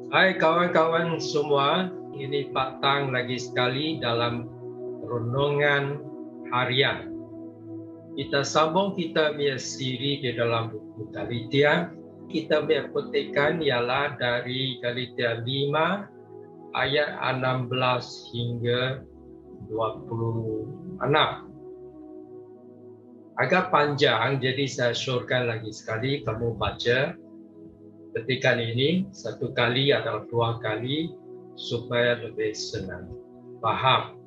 Hai kawan-kawan semua, ini Pak Tang lagi sekali dalam renungan harian. Kita sambung kita punya siri di dalam buku Galatia. Kita punya petikan ialah dari Galatia 5 ayat 16 hingga 26. Agak panjang, jadi saya syorkan lagi sekali kamu baca petikan ini satu kali atau dua kali supaya lebih senang faham.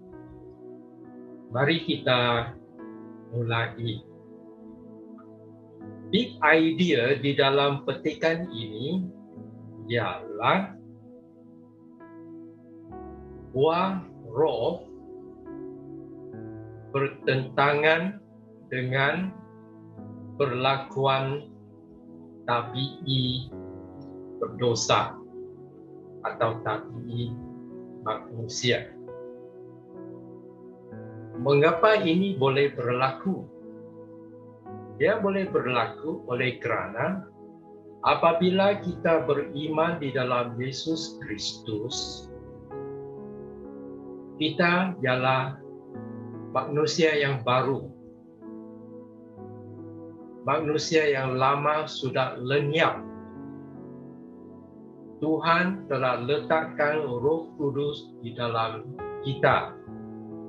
Mari kita mulai. Big idea di dalam petikan ini ialah buah roh bertentangan dengan perlakuan tabii berdosa atau tabii manusia. Mengapa ini boleh berlaku? Dia boleh berlaku oleh kerana apabila kita beriman di dalam Yesus Kristus, kita ialah manusia yang baru. Manusia yang lama sudah lenyap. Tuhan telah letakkan Roh Kudus di dalam kita.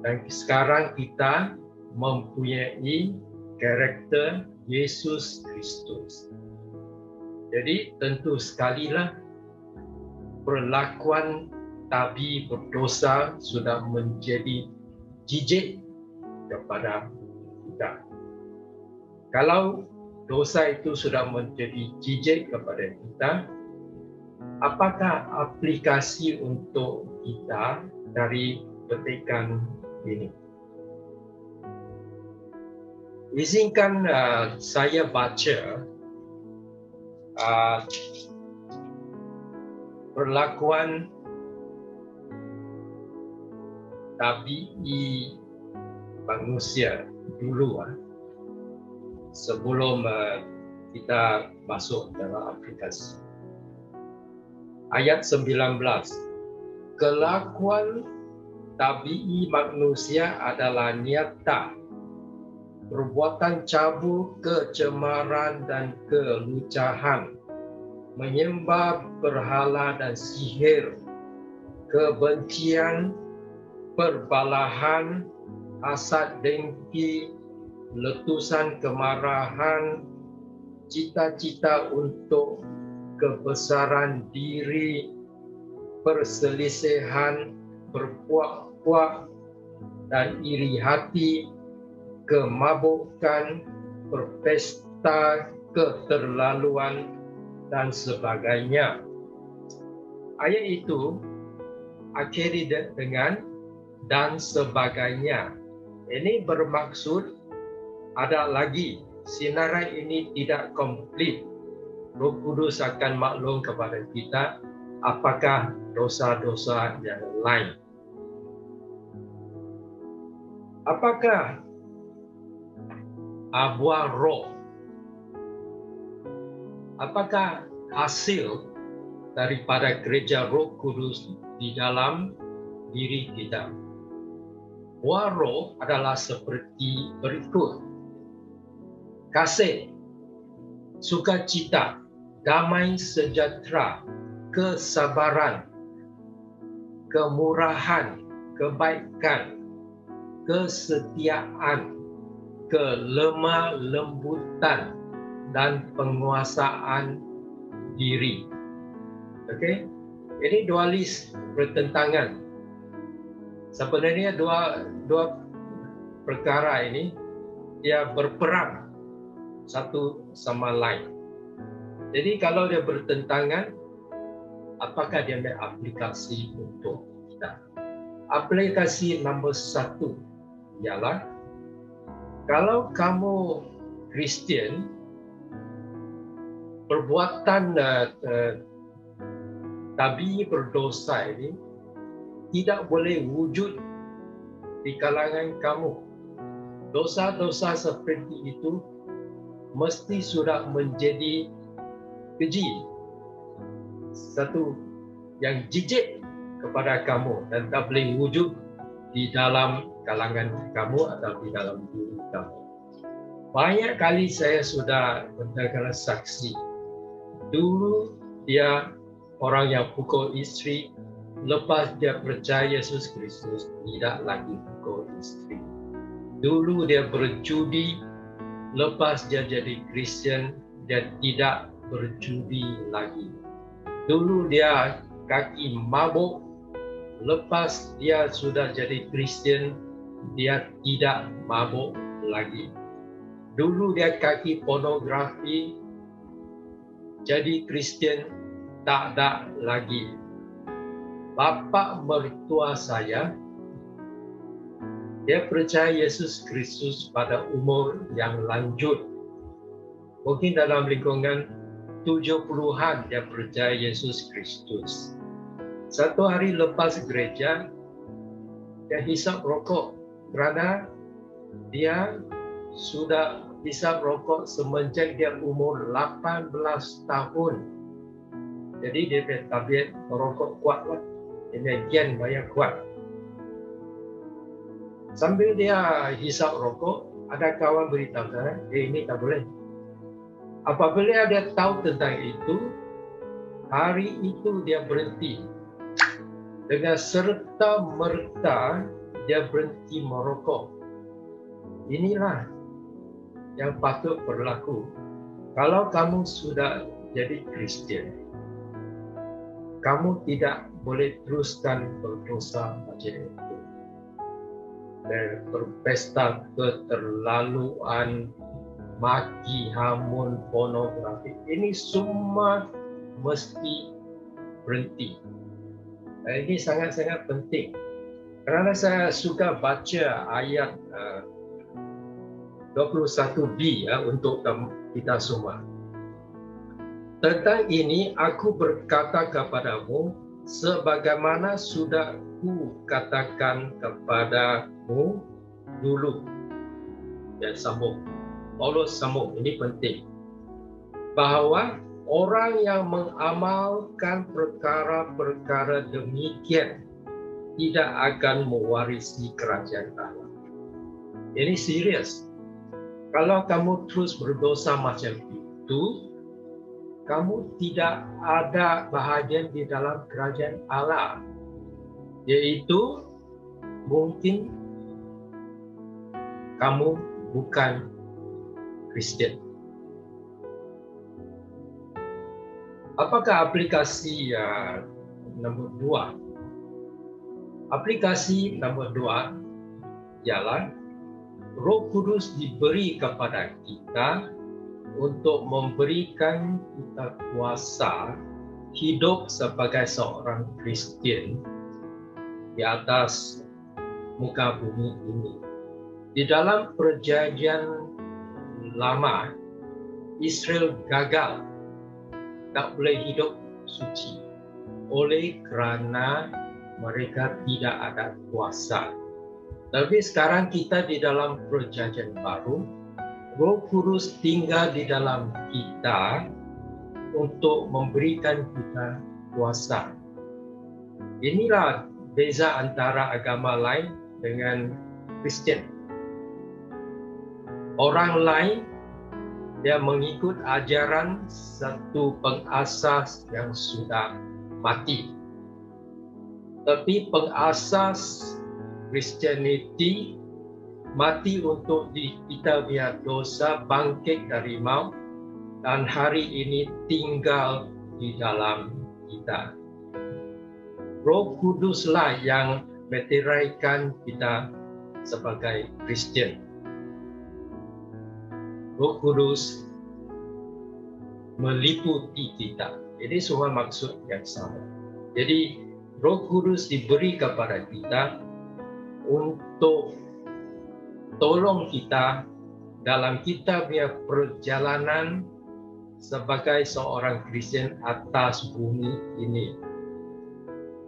Dan sekarang kita mempunyai karakter Yesus Kristus. Jadi tentu sekalilah perlakuan tabii berdosa sudah menjadi jijik kepada kita. Kalau dosa itu sudah menjadi jijik kepada kita, apakah aplikasi untuk kita dari petikan ini? Izinkan saya baca perlakuan tabii manusia dulu sebelum kita masuk dalam aplikasi. Ayat 19. Kelakuan tabii manusia adalah nyata, perbuatan cabul, kecemaran dan kelucahan, menyembah berhala dan sihir, kebencian, perbalahan, hasad dengki, letusan kemarahan, cita-cita untuk kebesaran diri, perselisihan, berpuak-puak dan iri hati, kemabukan, berpesta, keterlaluan dan sebagainya. Ayat itu akhiri dengan dan sebagainya. Ini bermaksud ada lagi, sinaran ini tidak komplit. Roh Kudus akan maklum kepada kita apakah dosa-dosa yang lain. Apakah buah roh? Apakah hasil daripada kerja Roh Kudus di dalam diri kita? Buah roh adalah seperti berikut: kasih, sukacita, damai sejahtera, kesabaran, kemurahan, kebaikan, kesetiaan, kelemah lembutan, dan penguasaan diri. Okey, ini dua list bertentangan. Sebenarnya dua perkara ini dia berperang satu sama lain. Jadi kalau dia bertentangan, apakah dia ada aplikasi untuk kita? Aplikasi nombor 1 ialah kalau kamu Kristian, perbuatan tabii berdosa ini tidak boleh wujud di kalangan kamu. Dosa-dosa seperti itu mesti sudah menjadi keji. Satu yang jijik kepada kamu dan tak boleh wujud di dalam kalangan kamu atau di dalam diri kamu. Banyak kali saya sudah mendengar saksi. Dulu dia orang yang pukul istri, lepas dia percaya Yesus Kristus, tidak lagi pukul istri. Dulu dia berjudi, lepas dia jadi Kristen, dia tidak berjudi lagi. Dulu dia kaki mabuk, lepas dia sudah jadi Kristen, dia tidak mabuk lagi. Dulu dia kaki pornografi, jadi Kristen, tak ada lagi. Bapa mertua saya, dia percaya Yesus Kristus pada umur yang lanjut. Mungkin dalam lingkungan 70-an dia percaya Yesus Kristus. Satu hari lepas gereja, dia hisap rokok kerana dia sudah hisap rokok semenjak dia umur 18 tahun. Jadi dia tabiat merokok kuatlah. Dia gen banyak kuat. Sambil dia hisap rokok, ada kawan beritahu saya, ini tak boleh. Apabila dia tahu tentang itu, hari itu dia berhenti. Dengan serta-merta dia berhenti merokok. Inilah yang patut berlaku. Kalau kamu sudah jadi Kristen, kamu tidak boleh teruskan berdosa macam itu. Dan berpesta keterlaluan, maki, hamun, pornografi. Ini semua mesti berhenti. Ini sangat-sangat penting. Kerana saya suka baca ayat 21b untuk kita semua. Tentang ini aku berkata kepadamu, sebagaimana sudah ku katakan kepadamu dulu. Dan sambung. Paulus sambung, ini penting. Bahawa orang yang mengamalkan perkara-perkara demikian tidak akan mewarisi kerajaan Allah. Ini serius. Kalau kamu terus berdosa macam itu, kamu tidak ada bahagian di dalam kerajaan Allah. Yaitu mungkin kamu bukan Kristen. Apakah aplikasi nombor 2? Aplikasi nombor 2 ialah Roh Kudus diberi kepada kita untuk memberikan kita kuasa hidup sebagai seorang Kristen di atas muka bumi ini. Di dalam perjanjian lama, Israel gagal, tak boleh hidup suci oleh kerana mereka tidak ada kuasa. Tapi sekarang kita di dalam perjanjian baru, Roh Kudus tinggal di dalam kita untuk memberikan kita kuasa. Inilah beza antara agama lain dengan Kristen. Orang lain, dia mengikut ajaran satu pengasas yang sudah mati. Tapi pengasas Christianity mati untuk kita punya dosa, bangkit dari maut, dan hari ini tinggal di dalam kita. Roh Kuduslah yang meteraikan kita sebagai Kristen. Roh Kudus meliputi kita. Jadi semua maksud yang sama. Jadi Roh Kudus diberi kepada kita untuk tolong kita dalam kita punya perjalanan sebagai seorang Kristen atas bumi ini.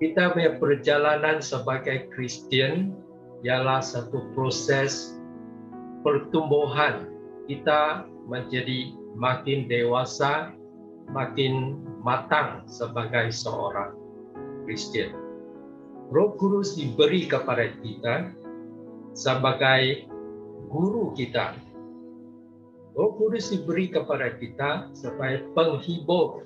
Kita punya perjalanan sebagai Kristen ialah satu proses pertumbuhan. Kita menjadi makin dewasa, makin matang sebagai seorang Kristian. Roh Kudus diberi kepada kita sebagai guru kita. Roh Kudus diberi kepada kita sebagai penghibur.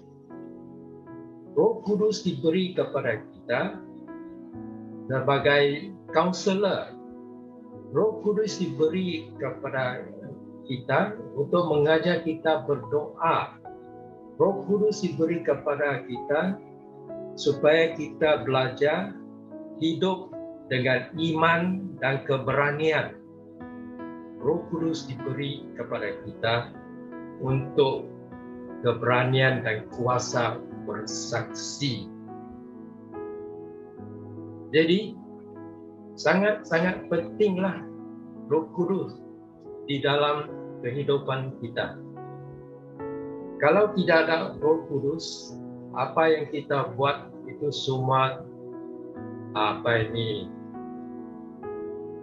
Roh Kudus diberi kepada kita sebagai kaunselor. Roh Kudus diberi kepada kita untuk mengajar kita berdoa. Roh Kudus diberi kepada kita supaya kita belajar hidup dengan iman dan keberanian. Roh Kudus diberi kepada kita untuk keberanian dan kuasa bersaksi. Jadi sangat-sangat pentinglah Roh Kudus di dalam kehidupan kita. Kalau tidak ada Roh Kudus, apa yang kita buat itu semua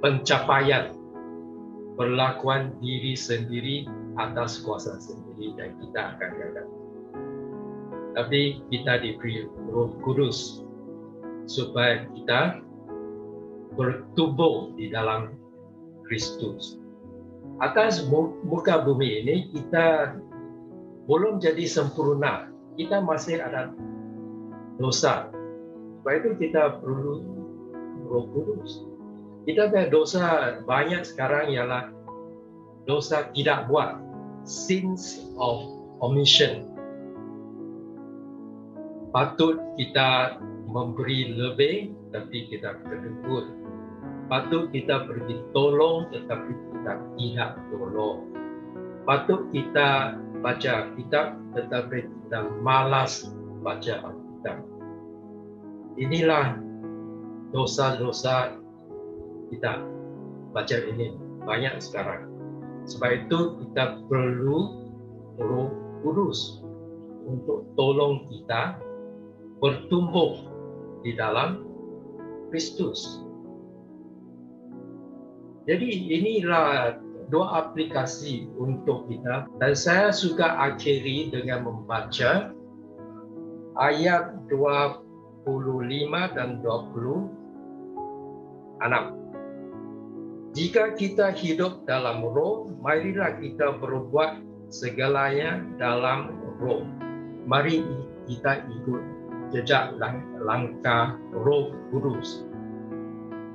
pencapaian, perlakuan diri sendiri atas kuasa sendiri, dan kita akan gagal. Tapi kita diberi Roh Kudus supaya kita bertumbuh di dalam Kristus. Atas muka bumi ini kita belum jadi sempurna. Kita masih ada dosa. Sebab itu kita perlu Roh Kudus. Kita punya dosa banyak sekarang ialah dosa tidak buat, sins of omission. Patut kita memberi lebih, tapi kita tertegur. Patut kita pergi tolong, tetapi kita tidak tolong. Patut kita baca kitab, tetapi kita malas baca Alkitab. Inilah dosa-dosa kita baca ini banyak sekarang. Sebab itu kita perlu Roh Kudus untuk tolong kita bertumbuh di dalam Kristus. Jadi inilah dua aplikasi untuk kita, dan saya suka akhiri dengan membaca ayat 25 dan 26. Jika kita hidup dalam Roh, marilah kita berbuat segalanya dalam Roh. Mari kita ikut jejak langkah Roh Kudus.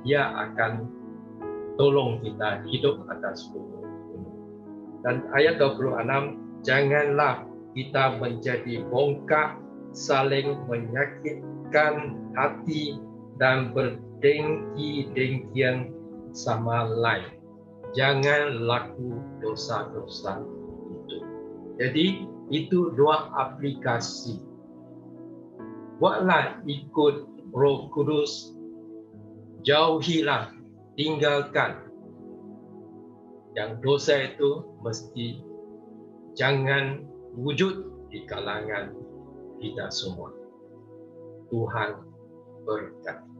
Dia akan tolong kita hidup atas bumi. Dan ayat 26, janganlah kita menjadi bongkak, saling menyakitkan hati dan berdengki-dengkian sama lain. Jangan laku dosa-dosa itu. Jadi itu dua aplikasi. Buatlah ikut Roh Kudus, jauhilah, tinggalkan yang dosa itu mesti jangan wujud di kalangan kita semua. Tuhan berkati.